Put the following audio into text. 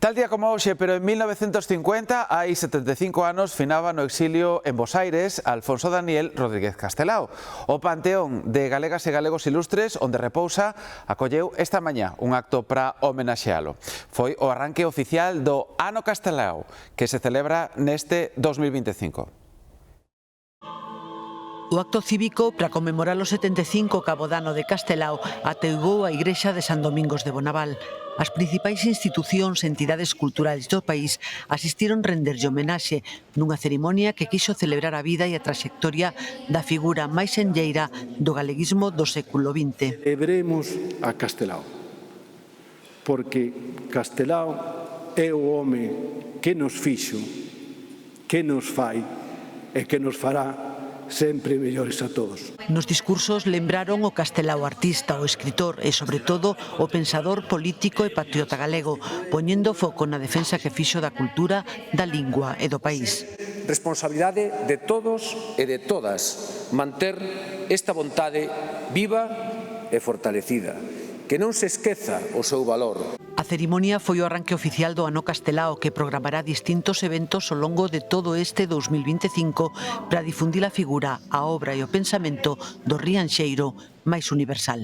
Tal día como hoxe, pero en 1950, hai 75 anos, finaba no exilio en Bos Aires Alfonso Daniel Rodríguez Castelao. O Panteón de Galegas e Galegos Ilustres, onde repousa, acolleu esta mañá un acto para homenaxealo. Foi o arranque oficial do Ano Castelao, que se celebra neste 2025. O acto cívico para conmemorar o 75 cabo dano de Castelao ateugou a Igrexa de San Domingos de Bonaval. As principais institucións e entidades culturais do país asistiron renderlle homenaxe nunha cerimonia que quixo celebrar a vida e a traxectoria da figura máis enlleira do galeguismo do século XX. Celebremos a Castelao, porque Castelao é o home que nos fixo, que nos fai e que nos fará sempre mellores a todos. Nos discursos lembraron o Castelao artista, o escritor e, sobre todo, o pensador político e patriota galego, poñendo foco na defensa que fixo da cultura, da lingua e do país. Responsabilidade de todos e de todas manter esta vontade viva e fortalecida, que non se esqueza o seu valor. A cerimonia foi o arranque oficial do Ano Castelao, que programará distintos eventos ao longo de todo este 2025 para difundir a figura, a obra e o pensamento do rianxeiro máis universal.